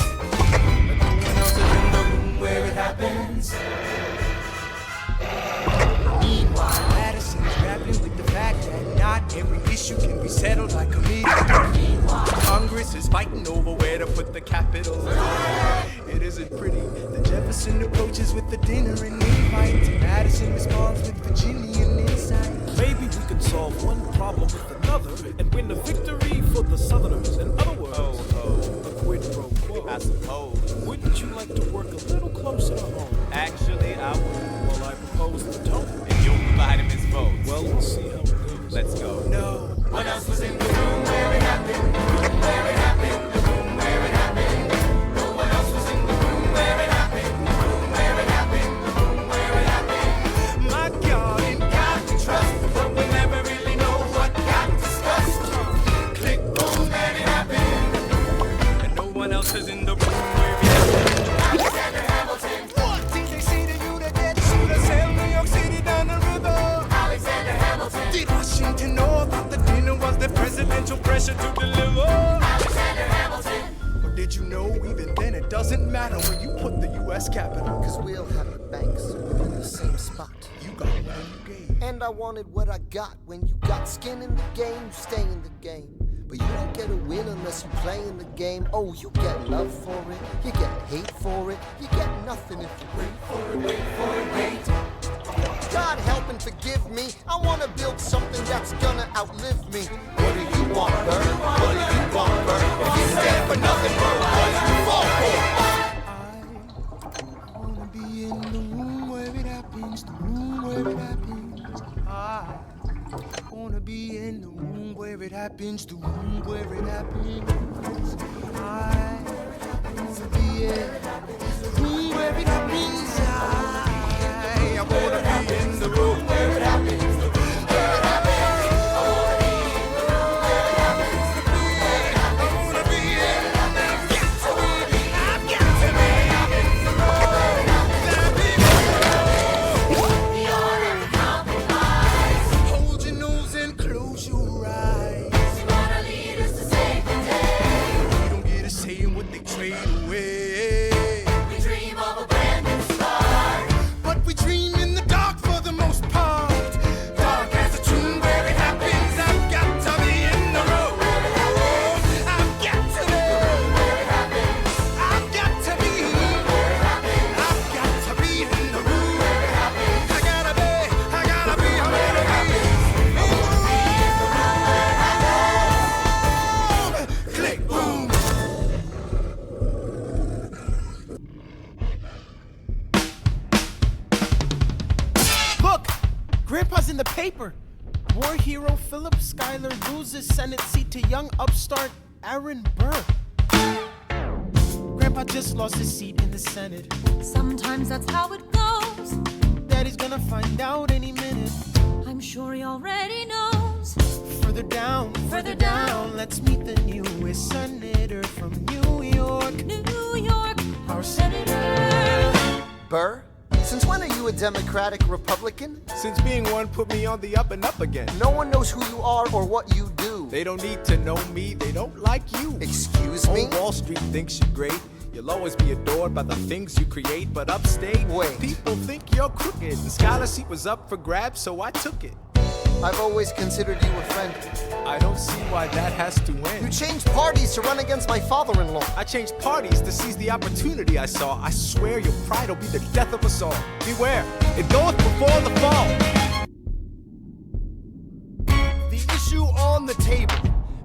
Speaker 2: But no one else is in the room where it happens. Meanwhile, Madison is grappling with the fact that not every issue can be settled like a meeting. Congress is fighting over where to put the Capitol. It isn't pretty. The Jefferson approaches with the dinner and invite. Madison responds with Virginian insight. Maybe we could solve one problem with another and win a victory for the Southerners. In other words, a quid pro quo.
Speaker 9: I suppose.
Speaker 2: Wouldn't you like to work a little closer to home?
Speaker 9: Actually, I would.
Speaker 2: Well, I propose the tone.
Speaker 9: And you'll provide him his votes.
Speaker 2: Well, we'll see how it goes.
Speaker 9: Let's go.
Speaker 2: No.
Speaker 5: What else was in the room where it happened? The room where it happened, the room where it happened. No one else was in the room where it happened. The room where it happened, the room where it happened.
Speaker 2: My God,
Speaker 5: In God we trust, but we never really know what got discussed. Click, boom, and it happened.
Speaker 2: and no one else is in the room where it happened.
Speaker 5: Alexander Hamilton,
Speaker 2: What did they say to you that get you to sail New York City down the river?
Speaker 5: Alexander Hamilton,
Speaker 2: Did Washington know about the dinner? Was there presidential pressure to deliver?
Speaker 5: Alexander Hamilton.
Speaker 2: Or did you know even then it doesn't matter where you put the U.S. Capitol?
Speaker 3: Cause we'll have the banks in the same spot.
Speaker 2: You got what you gave.
Speaker 3: And I wanted what I got. When you got skin in the game, you stay in the game. But you don't get a win unless you play in the game. Oh, you get love for it, you get hate for it, you get nothing if you wait for it, wait for it, wait. God help and forgive me. I wanna build something that's gonna outlive me. What do you want, Bird? What do you want, Bird? If you stand for nothing, Bird, what do you fall for?
Speaker 2: I wanna be in the room where it happens, the room where it happens. I wanna be in the room where it happens, the room where it happens. I wanna be in the room where it happens. I wanna be in the room where it happens, the room where it happens. I wanna be in the room where it happens, the room where it happens. I wanna be in the room where it happens. I've got to be in the room where it happens. Gotta be
Speaker 5: The art of compromise.
Speaker 2: Hold your nose and close your eyes.
Speaker 5: You wanna lead us to save the day.
Speaker 2: We don't get a say in what they trade away.
Speaker 5: We dream of a brand new start.
Speaker 2: But we dream in the dark for the most part. Dark as a tomb where it happens. I've got to be in the room. I've got to be
Speaker 5: Where it happens,
Speaker 2: I've got to be
Speaker 5: where it happens,
Speaker 2: I've got to be in the room.
Speaker 5: where it happens.
Speaker 2: I gotta be in the room. Click, boom.
Speaker 1: Look! Grandpa's in the paper. War hero Philip Schuyler loses Senate seat to young upstart Aaron Burr. Grandpa just lost his seat in the Senate.
Speaker 4: Sometimes that's how it goes.
Speaker 1: Daddy's gonna find out any minute.
Speaker 4: I'm sure he already knows.
Speaker 1: Further down, let's meet the newest senator from New York.
Speaker 4: New York,
Speaker 1: Our
Speaker 4: senator.
Speaker 3: Burr, since when are you a Democratic Republican?
Speaker 2: Since being one put me on the up and up again.
Speaker 3: No one knows who you are or what you do.
Speaker 2: They don't need to know me, they don't like you.
Speaker 3: Excuse me?
Speaker 2: Old Wall Street thinks you're great. You'll always be adored by the things you create, but upstate,
Speaker 3: Wait.
Speaker 2: people think you're crooked. The scholar seat was up for grabs, so I took it.
Speaker 3: I've always considered you a friend.
Speaker 2: I don't see why that has to
Speaker 3: You
Speaker 2: end.
Speaker 3: changed parties to run against my father-in-law.
Speaker 2: I changed parties to seize the opportunity I saw. I swear your pride will be the death of us all. Beware, it goeth before the fall.
Speaker 8: The issue on the table.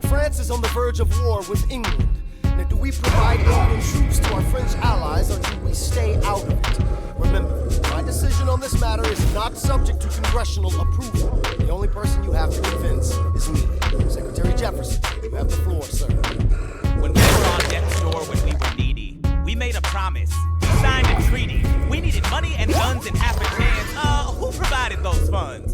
Speaker 8: France is on the verge of war with England. Now, do we provide aid and troops to our French allies, or do we stay out of it? Remember, my decision on this matter is not subject to congressional approval. The only person you have to convince is me. Secretary Jefferson, you have the floor, sir.
Speaker 9: When we were on death's door, when we were needy. We made a promise. We signed a treaty. We needed money and guns and half a chance. Who provided those funds?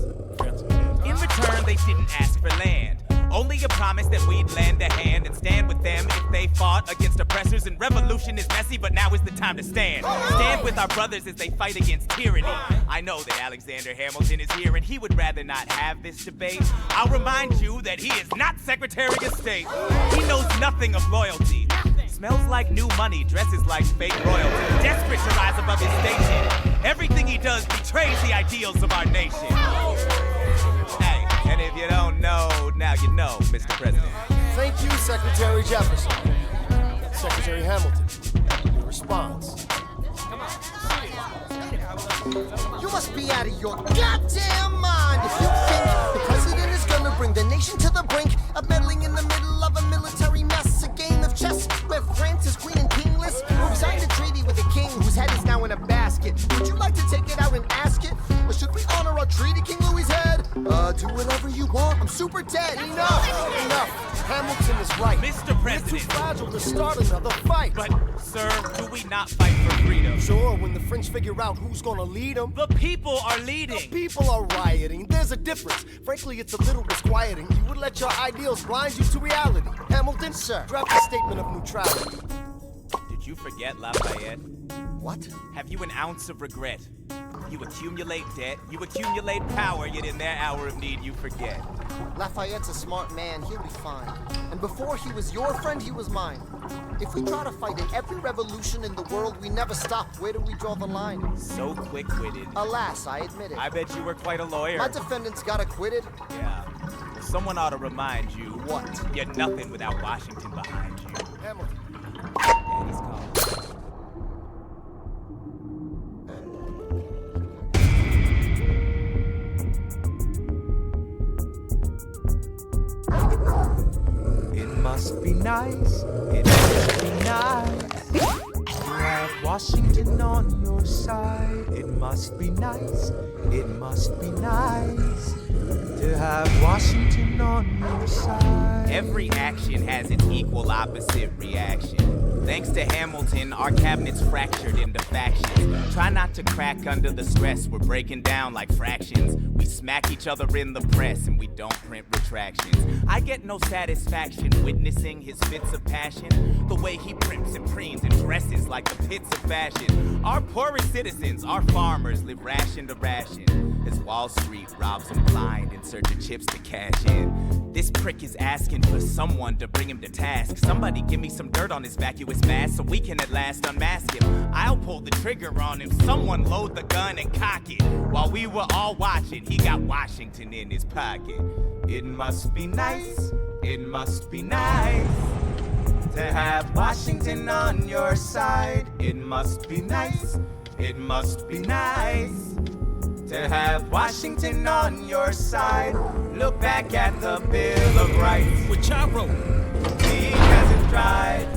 Speaker 9: In return, they didn't ask for land. Only a promise that we'd lend a hand and stand with them if they fought against oppressors. And revolution is messy, but now is the time to stand. Stand with our brothers as they fight against tyranny. I know that Alexander Hamilton is here and he would rather not have this debate. I'll remind you that he is not Secretary of State. He knows nothing of loyalty. Smells like new money, dresses like fake royalty. Desperate to rise above his station. Everything he does betrays the ideals of our nation. Hey, and if you don't know, now you know, Mr. President.
Speaker 8: Thank you, Secretary Jefferson. Secretary Hamilton, your response.
Speaker 3: You must be out of your goddamn mind if you think the president is gonna bring the nation to the brink of meddling in the middle of a military mess. A game of chess where France is queen and kingless. Who signed a treaty with a king whose head is now in a basket. Would you like to take it out and ask it? Or should we honor our treaty, King Louis's head? Do whatever you want, I'm super dead.
Speaker 8: Enough. Hamilton is right.
Speaker 9: Mr.
Speaker 8: We're too
Speaker 9: President.
Speaker 8: fragile to start another fight.
Speaker 9: But, sir, do we not fight for freedom?
Speaker 8: Sure, when the French figure out who's gonna lead them.
Speaker 9: The people are leading.
Speaker 8: People are rioting. There's a difference. Frankly, it's a little disquieting. You would let your ideals blind you to reality. Hamilton,
Speaker 3: Sir.
Speaker 8: draft a statement of neutrality.
Speaker 9: Did you forget Lafayette?
Speaker 3: What?
Speaker 9: Have you an ounce of regret? You accumulate debt, you accumulate power, yet in their hour of need you forget.
Speaker 3: Lafayette's a smart man, he'll be fine. And before he was your friend, he was mine. If we try to fight in every revolution in the world, we never stop. Where do we draw the line?
Speaker 9: So quick-witted.
Speaker 3: Alas, I admit it.
Speaker 9: I bet you were quite a lawyer.
Speaker 3: My defendants got acquitted.
Speaker 9: Yeah. Well, someone ought to remind you.
Speaker 3: What?
Speaker 9: You're nothing without Washington behind you.
Speaker 8: Hamilton.
Speaker 9: Daddy's calling.
Speaker 11: It must be nice, it must be nice to have Washington on your side. It must be nice, it must be nice to have Washington on your side.
Speaker 9: Every action has its equal opposite reaction. Thanks to Hamilton, our cabinet's fractured into factions. Try not to crack under the stress, we're breaking down like fractions. We smack each other in the press and we don't print retractions. I get no satisfaction witnessing his fits of passion. The way he primps and preens and dresses like the pits of fashion. Our poorest citizens, our farmers, live ration to ration as Wall Street robs them blind in search of chips to cash in. This prick is asking for someone to bring him to task. Somebody give me some dirt on his vacuous mask so we can at last unmask him. I'll pull the trigger on him, someone load the gun and cock it. While we were all watching, he got Washington in his pocket. It must be nice, it must be nice to have Washington on your side. It must be nice, it must be nice to have Washington on your side. Look back at the Bill of Rights,
Speaker 2: Which I wrote.
Speaker 9: ink hasn't dried.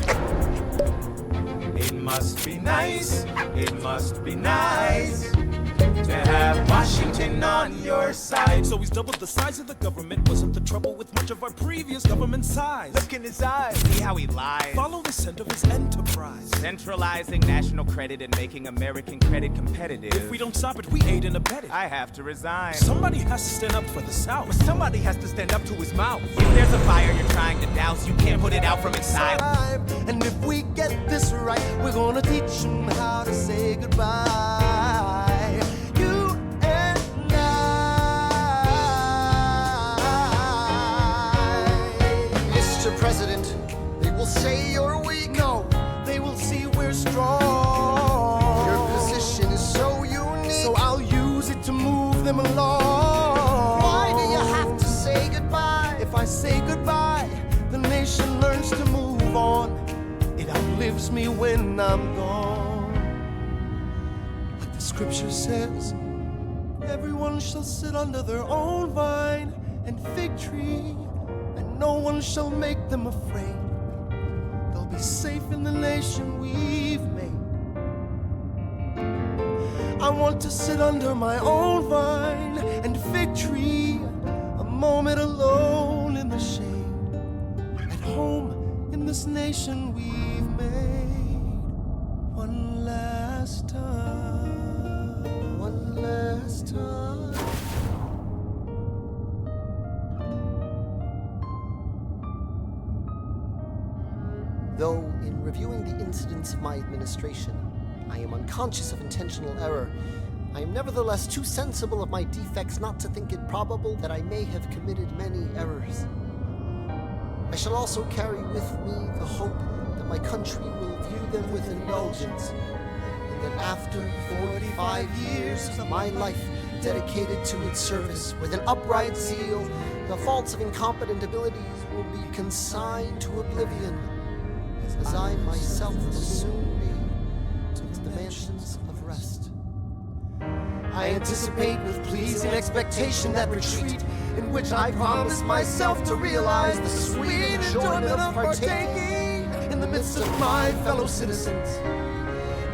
Speaker 9: It must be nice, it must be nice to have Washington on your side.
Speaker 2: So he's doubled the size of the government. Wasn't the trouble with much of our previous government size?
Speaker 9: Look in his eyes, see how he lies.
Speaker 2: Follow the scent of his enterprise.
Speaker 9: Centralizing national credit and making American credit competitive.
Speaker 2: If we don't stop it, we aid and abet it.
Speaker 9: I have to resign.
Speaker 2: Somebody has to stand up for the South.
Speaker 9: Somebody has to stand up to his mouth. If there's a fire you're trying to douse, you can't put it out from inside.
Speaker 8: And if we get this right, we're gonna teach them how to say goodbye. You and I.
Speaker 3: Mr. President, they will say you're weak.
Speaker 8: No, they will see we're strong.
Speaker 3: Your position is so unique.
Speaker 8: So I'll use it to move them along.
Speaker 3: Why do you have to say goodbye?
Speaker 8: If I say goodbye, the nation learns to move on. It outlives me when I'm gone. Like the scripture says, everyone shall sit under their own vine and fig tree, and no one shall make them afraid. They'll be safe in the nation we've made. I want to sit under my own vine and fig tree, a moment alone in the shade, at home in the famous nation we've made one last time.
Speaker 3: One last time. Though, in reviewing the incidents of my administration, I am unconscious of intentional error, I am nevertheless too sensible of my defects not to think it probable that I may have committed many errors. I shall also carry with me the hope that my country will view them with indulgence, and that after 45 years of my life dedicated to its service with an upright zeal, the faults of incompetent abilities will be consigned to oblivion, as I myself will soon be to the mansions of rest.
Speaker 8: I anticipate with pleasing expectation that retreat in which I promise myself to realize the sweet enjoyment of partaking in the midst of my fellow citizens.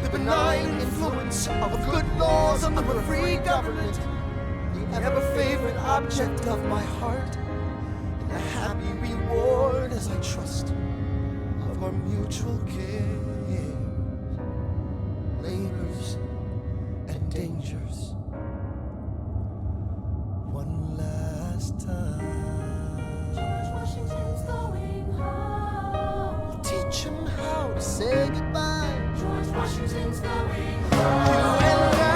Speaker 8: The benign influence of good laws of a free government, the ever-favorite object of my heart, and the happy reward, as I trust, of our mutual cares, labors, and dangers. One last time.
Speaker 4: George Washington's going home.
Speaker 3: Teach him how to say goodbye.
Speaker 4: George Washington's going
Speaker 8: You
Speaker 4: home.
Speaker 8: and I.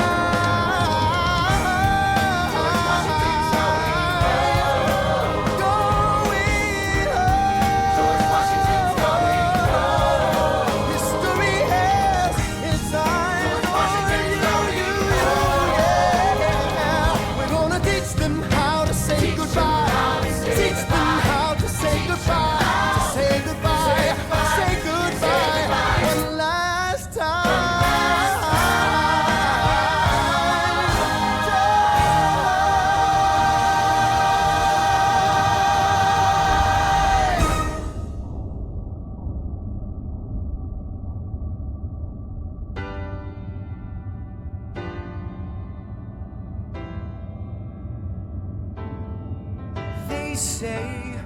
Speaker 11: They say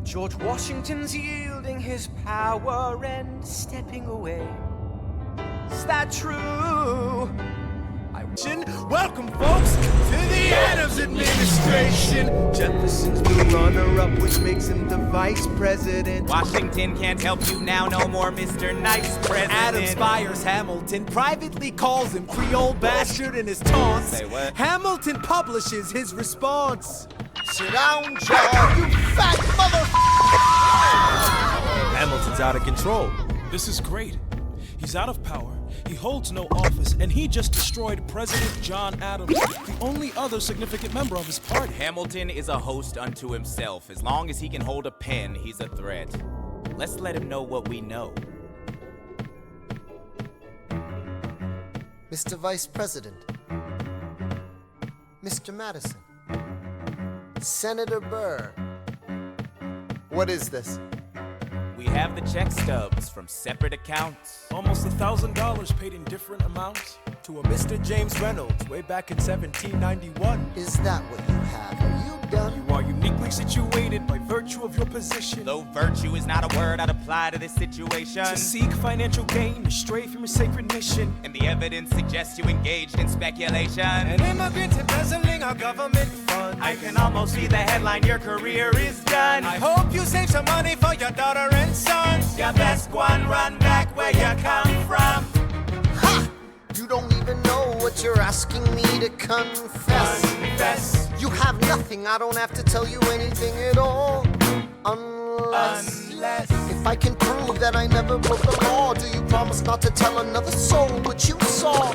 Speaker 11: George Washington's yielding his power and stepping away. Is that true?
Speaker 2: Welcome, folks, to the Adams administration. Jefferson's the runner-up, which makes him the vice president.
Speaker 9: Washington can't help you now, no more Mr. Nice President.
Speaker 1: Adams fires Hamilton, privately calls him Creole bastard in his taunts.
Speaker 9: Say what?
Speaker 1: Hamilton publishes his response.
Speaker 3: Sit down, John, you fat mother.
Speaker 1: Hamilton's out of control.
Speaker 2: This is great. He's out of power. He holds no office, and he just destroyed President John Adams, the only other significant member of his party.
Speaker 9: Hamilton is a host unto himself. As long as he can hold a pen, he's a threat. Let's let him know what we know.
Speaker 3: Mr. Vice President, Mr. Madison, Senator Burr. What is this?
Speaker 9: We have the check stubs from separate accounts.
Speaker 2: Almost $1,000 paid in different amounts
Speaker 1: To a Mr. James Reynolds way back in 1791.
Speaker 3: Is that what you have? Are you done?
Speaker 2: You are uniquely situated by virtue of your position
Speaker 9: Though virtue is not a word I'd apply to this situation.
Speaker 2: to seek financial gain, to stray from your sacred mission.
Speaker 9: And the evidence suggests you engaged in speculation.
Speaker 2: An immigrant embezzling our government funds.
Speaker 9: I can almost see the headline, your career is done.
Speaker 2: I hope you save some money for your daughter and sons.
Speaker 9: You best go and run back where you come from.
Speaker 3: Ha! You don't even know what you're asking me to confess.
Speaker 9: Confess.
Speaker 3: You have nothing, I don't have to tell you anything at all. Unless if I can prove that I never broke the law, do you promise not to tell another soul what you saw?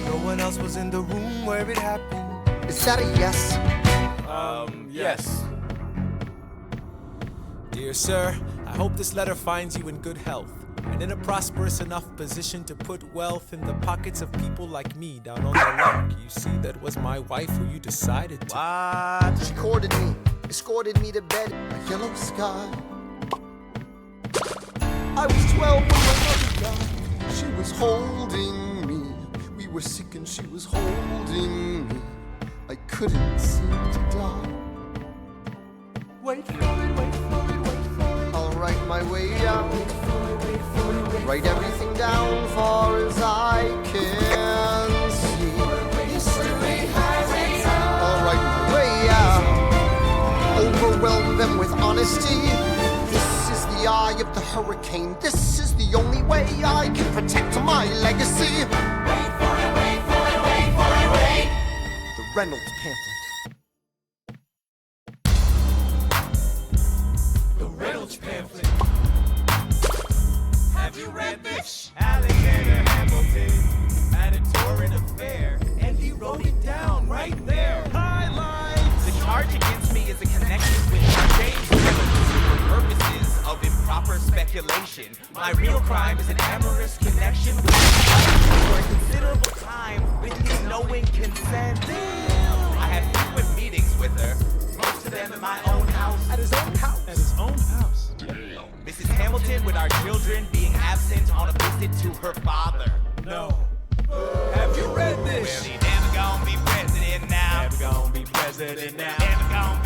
Speaker 2: No one else was in the room where it happened.
Speaker 3: Is that a yes?
Speaker 2: Yes. Dear sir, I hope this letter finds you in good health and in a prosperous enough position to put wealth in the pockets of people like me down on the luck. You see, that was my wife who you decided to.
Speaker 9: What?
Speaker 3: She courted me, escorted me to bed in a yellow sky. I was 12 when my mother died. She was holding me. We were sick and she was holding me. I couldn't seem to die.
Speaker 2: Wait for it, wait for it, wait for it.
Speaker 3: I'll write my my way out. Write everything down far as I can see. History has its own. I'll write my way out. Overwhelm them with honesty. This is the eye of the hurricane. This is the only way I can protect my legacy.
Speaker 5: Wait for it, wait for it, wait for it, wait.
Speaker 3: The Reynolds pamphlet.
Speaker 9: The Reynolds pamphlet. Have you read this? Alexander Hamilton had a torrid affair, and he wrote it down right there. Highlights. The charge against me is a connection with James for purposes of improper speculation. My real crime is an amorous connection with for a considerable time with his knowing consent. I had frequent meetings with her, most of them in my own house.
Speaker 2: At his own house. At his own house.
Speaker 9: Mrs. Hamilton with our children being absent on a visit to her father.
Speaker 2: No. Have you read
Speaker 9: Well,
Speaker 2: this?
Speaker 9: he never gonna be president now.
Speaker 2: Never gonna be president now.
Speaker 9: Never gonna